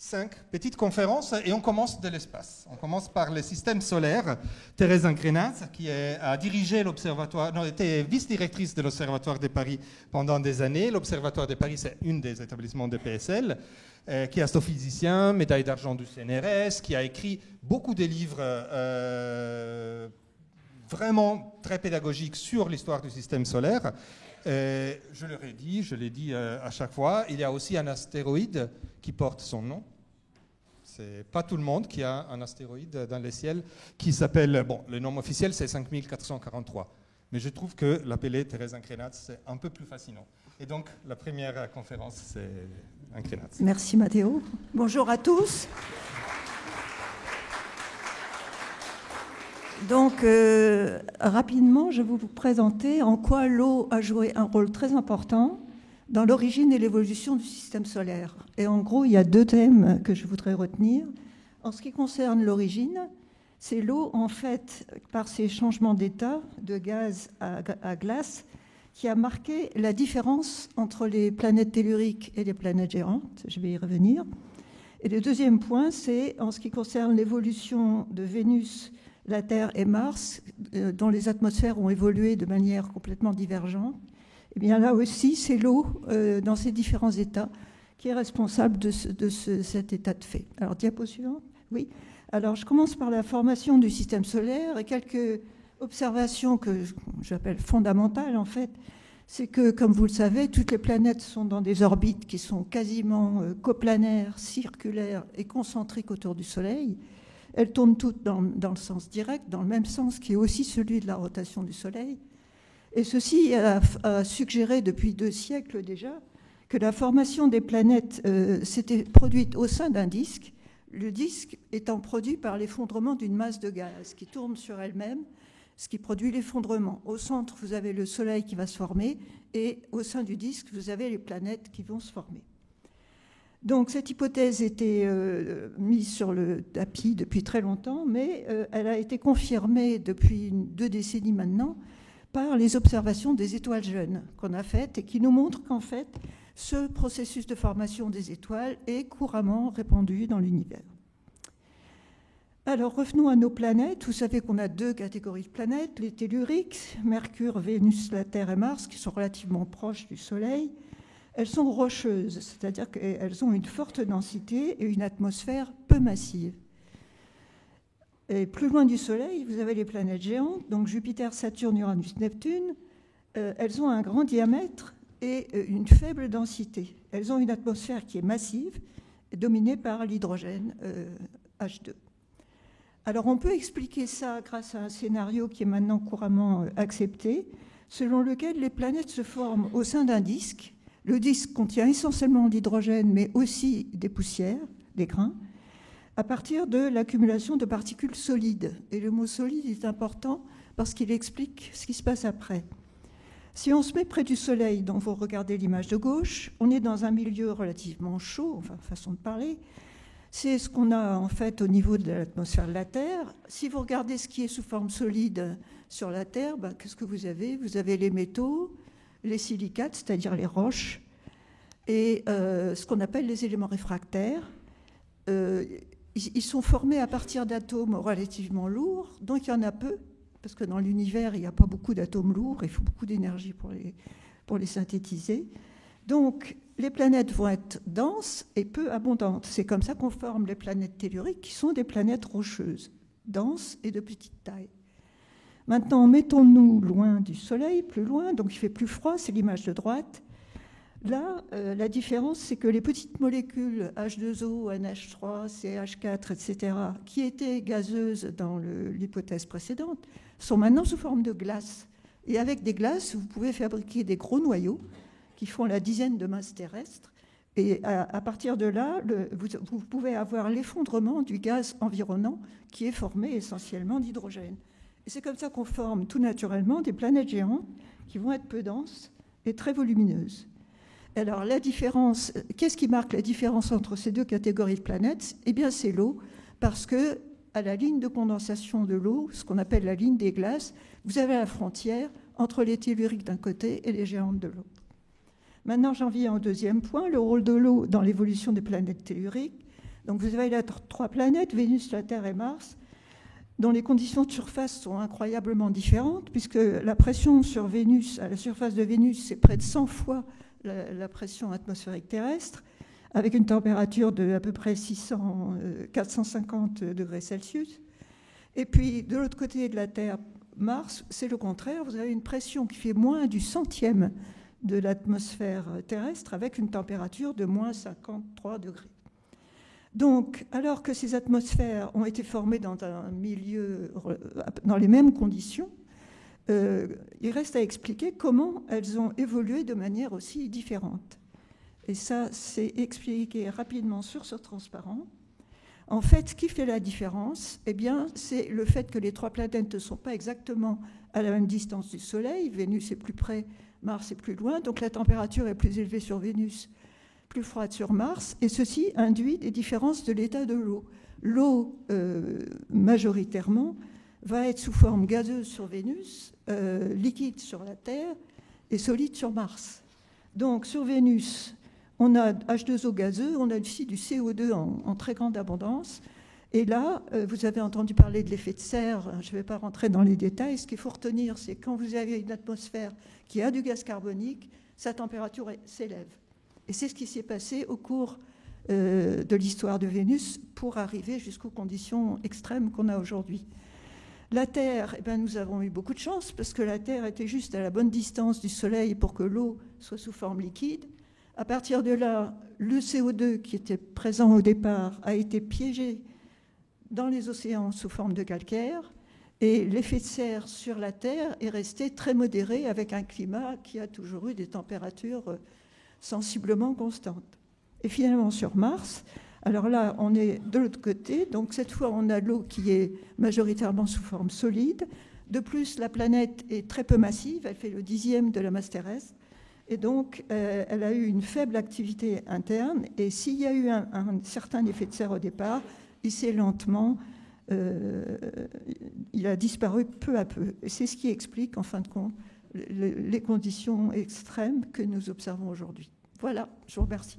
5 petites conférences et on commence de l'espace. On commence par le système solaire. Thérèse Encrenaz, qui a dirigé l'observatoire, non, était vice-directrice de l'Observatoire de Paris pendant des années. L'Observatoire de Paris, c'est un des établissements de PSL, qui est astrophysicien, médaille d'argent du CNRS, qui a écrit beaucoup de livres vraiment très pédagogiques sur l'histoire du système solaire. Je leur ai dit, je l'ai dit à chaque fois, il y a aussi un astéroïde qui porte son nom. C'est pas tout le monde qui a un astéroïde dans le ciel qui s'appelle, bon, le nom officiel c'est 5443. Mais je trouve que l'appeler Thérèse Encrenaz, c'est un peu plus fascinant. Et donc, la première conférence, c'est Encrenaz. Merci Matteo. Bonjour à tous. Donc, rapidement, je vais vous présenter en quoi l'eau a joué un rôle très important dans l'origine et l'évolution du système solaire. Et en gros, il y a 2 thèmes que je voudrais retenir. En ce qui concerne l'origine, c'est l'eau, en fait, par ses changements d'état, de gaz à glace, qui a marqué la différence entre les planètes telluriques et les planètes géantes. Je vais y revenir. Et le deuxième point, c'est en ce qui concerne l'évolution de Vénus, la Terre et Mars, dont les atmosphères ont évolué de manière complètement divergente. Eh bien là aussi, c'est l'eau dans ses différents états qui est responsable de cet état de fait. Alors, diapo suivante. Oui. Alors, je commence par la formation du système solaire et quelques observations que j'appelle fondamentales, en fait. C'est que, comme vous le savez, toutes les planètes sont dans des orbites qui sont quasiment coplanaires, circulaires et concentriques autour du Soleil. Elles tournent toutes dans le sens direct, dans le même sens qui est aussi celui de la rotation du Soleil. Et ceci a suggéré depuis 2 siècles déjà que la formation des planètes s'était produite au sein d'un disque, le disque étant produit par l'effondrement d'une masse de gaz qui tourne sur elle-même, ce qui produit l'effondrement. Au centre, vous avez le Soleil qui va se former et au sein du disque, vous avez les planètes qui vont se former. Donc cette hypothèse était mise sur le tapis depuis très longtemps, mais elle a été confirmée depuis 2 décennies maintenant par les observations des étoiles jeunes qu'on a faites et qui nous montrent qu'en fait, ce processus de formation des étoiles est couramment répandu dans l'univers. Alors revenons à nos planètes. Vous savez qu'on a 2 catégories de planètes, les telluriques, Mercure, Vénus, la Terre et Mars, qui sont relativement proches du Soleil. Elles sont rocheuses, c'est-à-dire qu'elles ont une forte densité et une atmosphère peu massive. Et plus loin du Soleil, vous avez les planètes géantes, donc Jupiter, Saturne, Uranus, Neptune. Elles ont un grand diamètre et une faible densité. Elles ont une atmosphère qui est massive, dominée par l'hydrogène H2. Alors on peut expliquer ça grâce à un scénario qui est maintenant couramment accepté, selon lequel les planètes se forment au sein d'un disque. Le disque contient essentiellement de l'hydrogène, mais aussi des poussières, des grains, à partir de l'accumulation de particules solides. Et le mot solide est important parce qu'il explique ce qui se passe après. Si on se met près du Soleil, dont vous regardez l'image de gauche, on est dans un milieu relativement chaud, enfin façon de parler. C'est ce qu'on a en fait au niveau de l'atmosphère de la Terre. Si vous regardez ce qui est sous forme solide sur la Terre, qu'est-ce que vous avez ? Vous avez les métaux, les silicates, c'est-à-dire les roches, et ce qu'on appelle les éléments réfractaires. Ils sont formés à partir d'atomes relativement lourds, donc il y en a peu, parce que dans l'univers, il n'y a pas beaucoup d'atomes lourds, il faut beaucoup d'énergie pour les synthétiser. Donc, les planètes vont être denses et peu abondantes. C'est comme ça qu'on forme les planètes telluriques, qui sont des planètes rocheuses, denses et de petite taille. Maintenant, mettons-nous loin du Soleil, plus loin, donc il fait plus froid, c'est l'image de droite. Là, la différence, c'est que les petites molécules H2O, NH3, CH4, etc., qui étaient gazeuses dans l'hypothèse précédente, sont maintenant sous forme de glace. Et avec des glaces, vous pouvez fabriquer des gros noyaux qui font la dizaine de masses terrestres. Et à partir de là, vous pouvez avoir l'effondrement du gaz environnant qui est formé essentiellement d'hydrogène. Et c'est comme ça qu'on forme tout naturellement des planètes géantes qui vont être peu denses et très volumineuses. Alors, la différence, qu'est-ce qui marque la différence entre ces 2 catégories de planètes ? Eh bien, c'est l'eau, parce que à la ligne de condensation de l'eau, ce qu'on appelle la ligne des glaces, vous avez la frontière entre les telluriques d'un côté et les géantes de l'autre. Maintenant, j'en viens au deuxième point, le rôle de l'eau dans l'évolution des planètes telluriques. Donc vous avez là 3 planètes, Vénus, la Terre et Mars, dont les conditions de surface sont incroyablement différentes, puisque la pression sur Vénus, à la surface de Vénus, c'est près de 100 fois la pression atmosphérique terrestre, avec une température de à peu près 450 degrés Celsius. Et puis, de l'autre côté de la Terre, Mars, c'est le contraire. Vous avez une pression qui fait moins du centième de l'atmosphère terrestre, avec une température de moins 53 degrés. Donc, alors que ces atmosphères ont été formées dans un milieu, dans les mêmes conditions, il reste à expliquer comment elles ont évolué de manière aussi différente. Et ça, c'est expliqué rapidement sur ce transparent. En fait, ce qui fait la différence, eh bien, c'est le fait que les 3 planètes ne sont pas exactement à la même distance du Soleil. Vénus est plus près, Mars est plus loin, donc la température est plus élevée sur Vénus, plus froide sur Mars, et ceci induit des différences de l'état de l'eau. L'eau, majoritairement, va être sous forme gazeuse sur Vénus, liquide sur la Terre et solide sur Mars. Donc sur Vénus, on a H2O gazeux, on a aussi du CO2 en très grande abondance. Et là, vous avez entendu parler de l'effet de serre, je ne vais pas rentrer dans les détails. Ce qu'il faut retenir, c'est que quand vous avez une atmosphère qui a du gaz carbonique, sa température s'élève. Et c'est ce qui s'est passé au cours de l'histoire de Vénus pour arriver jusqu'aux conditions extrêmes qu'on a aujourd'hui. La Terre, eh bien, nous avons eu beaucoup de chance parce que la Terre était juste à la bonne distance du Soleil pour que l'eau soit sous forme liquide. À partir de là, le CO2 qui était présent au départ a été piégé dans les océans sous forme de calcaire et l'effet de serre sur la Terre est resté très modéré avec un climat qui a toujours eu des températures sensiblement constantes. Et finalement sur Mars, alors là on est de l'autre côté, donc cette fois on a l'eau qui est majoritairement sous forme solide. De plus, la planète est très peu massive, elle fait le 10e de la masse terrestre. Et donc, elle a eu une faible activité interne. Et s'il y a eu un certain effet de serre au départ, il s'est lentement, il a disparu peu à peu. Et c'est ce qui explique, en fin de compte, les conditions extrêmes que nous observons aujourd'hui. Voilà, je vous remercie.